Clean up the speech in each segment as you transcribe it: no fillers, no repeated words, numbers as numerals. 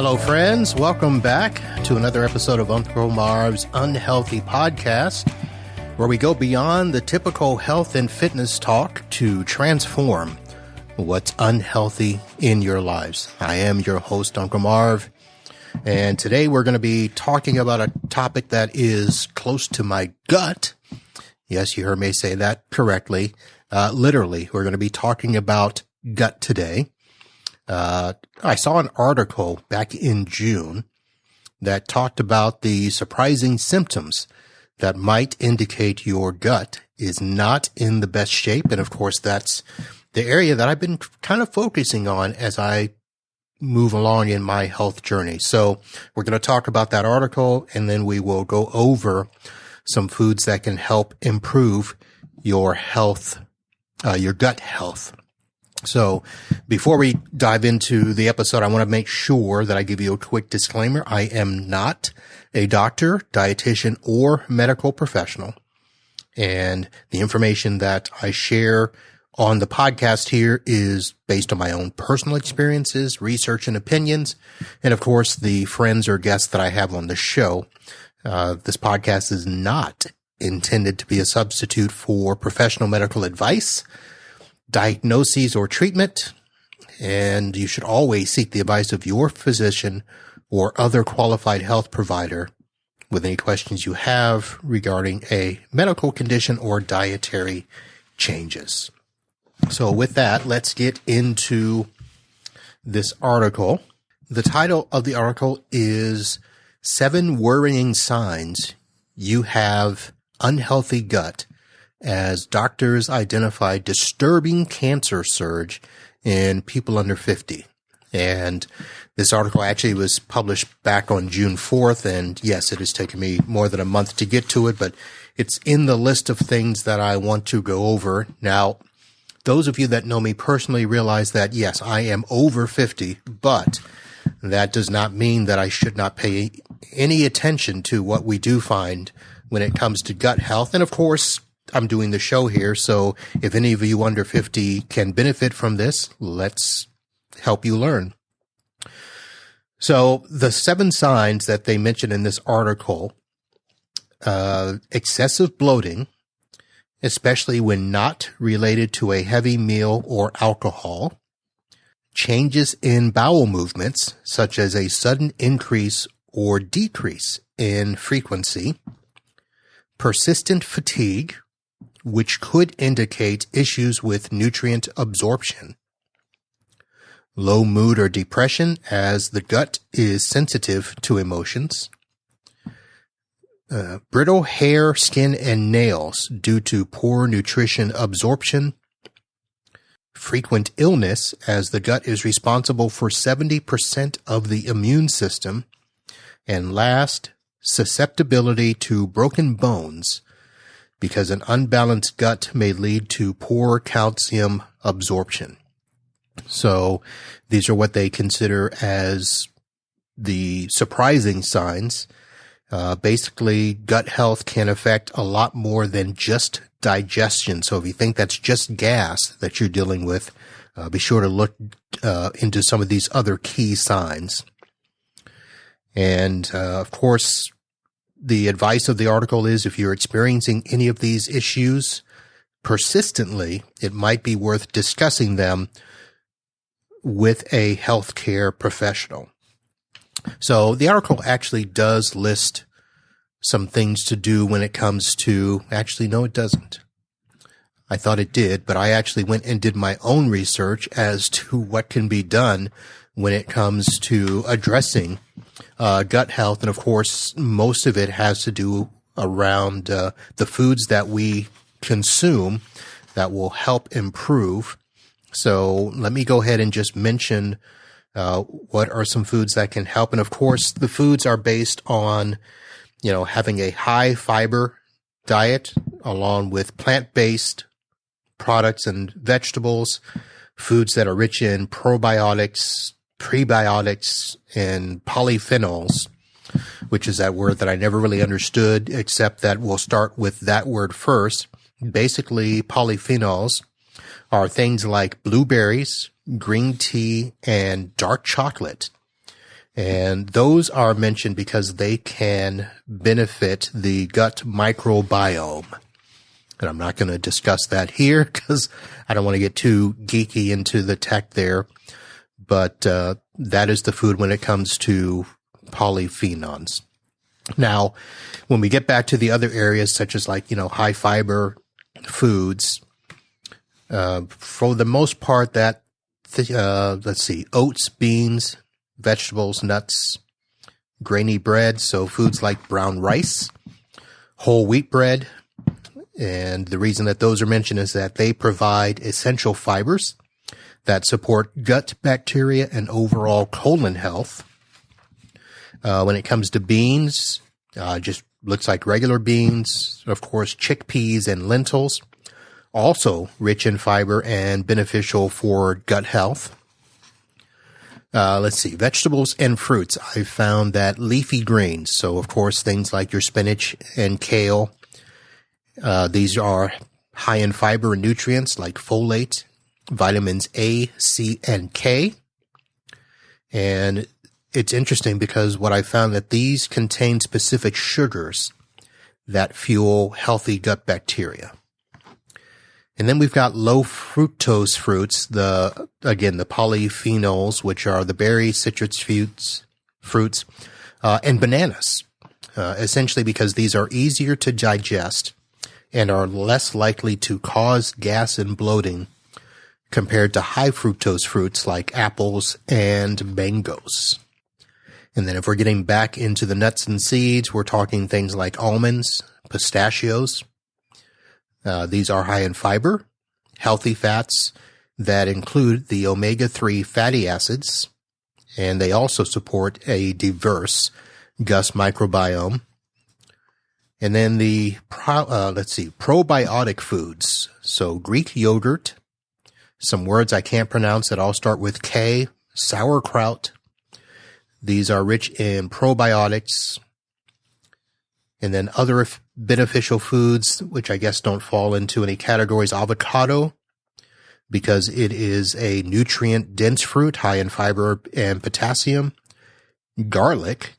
Hello, friends. Welcome back to another episode of Uncle Marv's Unhealthy Podcast, where we go beyond the typical health and fitness talk to transform what's unhealthy in your lives. I am your host, Uncle Marv, and today we're going to be talking about a topic that is close to my gut. Yes, you heard me say that correctly. Literally, we're going to be talking about gut today. I saw an article back in June that talked about the surprising symptoms that might indicate your gut is not in the best shape. And of course, that's the area that I've been kind of focusing on as I move along in my health journey. So we're going to talk about that article, and then we will go over some foods that can help improve your health, your gut health. So before we dive into the episode, I want to make sure that I give you a quick disclaimer. I am not a doctor, dietitian, or medical professional. And the information that I share on the podcast here is based on my own personal experiences, research, and opinions. And of course, the friends or guests that I have on the show. This podcast is not intended to be a substitute for professional medical advice, diagnoses, or treatment, and you should always seek the advice of your physician or other qualified health provider with any questions you have regarding a medical condition or dietary changes. So with that, let's get into this article. The title of the article is 7 Worrying Signs You Have Unhealthy Gut, as doctors identify disturbing cancer surge in people under 50. And this article actually was published back on June 4th. And yes, it has taken me more than a month to get to it, but it's in the list of things that I want to go over. Now, those of you that know me personally realize that, yes, I am over 50, but that does not mean that I should not pay any attention to what we do find when it comes to gut health. And of course, I'm doing the show here, so if any of you under 50 can benefit from this, let's help you learn. So the 7 signs that they mention in this article, excessive bloating, especially when not related to a heavy meal or alcohol, changes in bowel movements, such as a sudden increase or decrease in frequency, persistent fatigue, which could indicate issues with nutrient absorption, low mood or depression, as the gut is sensitive to emotions, brittle hair, skin, and nails due to poor nutrition absorption, frequent illness, as the gut is responsible for 70% of the immune system, and last, susceptibility to broken bones, because an unbalanced gut may lead to poor calcium absorption. So these are what they consider as the surprising signs. Basically, gut health can affect a lot more than just digestion. So if you think that's just gas that you're dealing with, be sure to look into some of these other key signs. And of course, the advice of the article is if you're experiencing any of these issues persistently, it might be worth discussing them with a healthcare professional. So the article actually does list some things to do when it comes to, actually, no, it doesn't. I thought it did, but I actually went and did my own research as to what can be done when it comes to addressing gut health. And of course, most of it has to do around the foods that we consume that will help improve. So let me go ahead and just mention what are some foods that can help. And of course, the foods are based on, having a high fiber diet along with plant-based products and vegetables, foods that are rich in probiotics, prebiotics, and polyphenols, which is that word that I never really understood, except that we'll start with that word first. Basically, polyphenols are things like blueberries, green tea, and dark chocolate. And those are mentioned because they can benefit the gut microbiome. And I'm not going to discuss that here because I don't want to get too geeky into the tech there. But that is the food when it comes to polyphenols. Now, when we get back to the other areas, such as high fiber foods, for the most part, oats, beans, vegetables, nuts, grainy bread, so foods like brown rice, whole wheat bread. And the reason that those are mentioned is that they provide essential fibers that support gut bacteria and overall colon health. When it comes to beans, just looks like regular beans. Of course, chickpeas and lentils, also rich in fiber and beneficial for gut health. Vegetables and fruits. I found that leafy greens, so of course things like your spinach and kale, these are high in fiber and nutrients like folate, vitamins A, C, and K. And it's interesting because what I found that these contain specific sugars that fuel healthy gut bacteria. And then we've got low fructose fruits, the polyphenols, which are the berries, citrus fruits, and bananas, essentially because these are easier to digest and are less likely to cause gas and bloating compared to high fructose fruits like apples and mangoes. And then if we're getting back into the nuts and seeds, we're talking things like almonds, pistachios. These are high in fiber, healthy fats that include the omega-3 fatty acids, and they also support a diverse gut microbiome. And then the probiotic foods. So Greek yogurt, some words I can't pronounce that all start with K, sauerkraut. These are rich in probiotics. And then other beneficial foods, which I guess don't fall into any categories, avocado, because it is a nutrient-dense fruit, high in fiber and potassium. Garlic,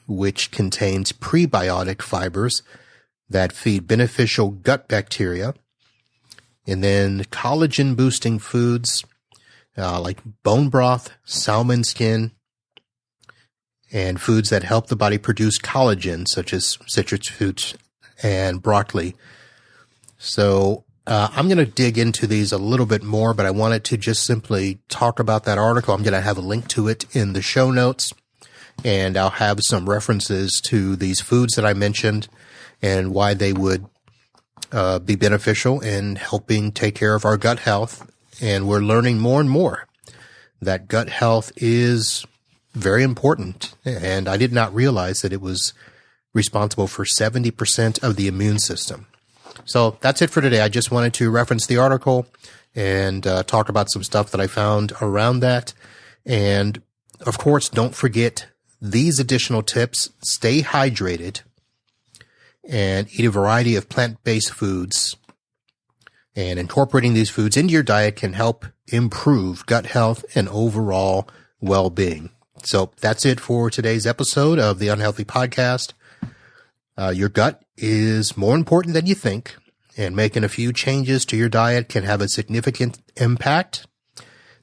which contains prebiotic fibers that feed beneficial gut bacteria. And then collagen-boosting foods like bone broth, salmon skin, and foods that help the body produce collagen, such as citrus fruits and broccoli. So I'm going to dig into these a little bit more, but I wanted to just simply talk about that article. I'm going to have a link to it in the show notes, and I'll have some references to these foods that I mentioned and why they would be beneficial in helping take care of our gut health. And we're learning more and more that gut health is very important, and I did not realize that it was responsible for 70% of the immune system. So that's it for today. I just wanted to reference the article and talk about some stuff that I found around that. And of course, don't forget these additional tips. Stay hydrated and eat a variety of plant-based foods. And incorporating these foods into your diet can help improve gut health and overall well-being. So that's it for today's episode of the Unhealthy Podcast. Your gut is more important than you think, and making a few changes to your diet can have a significant impact.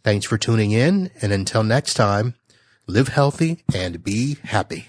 Thanks for tuning in, and until next time, live healthy and be happy.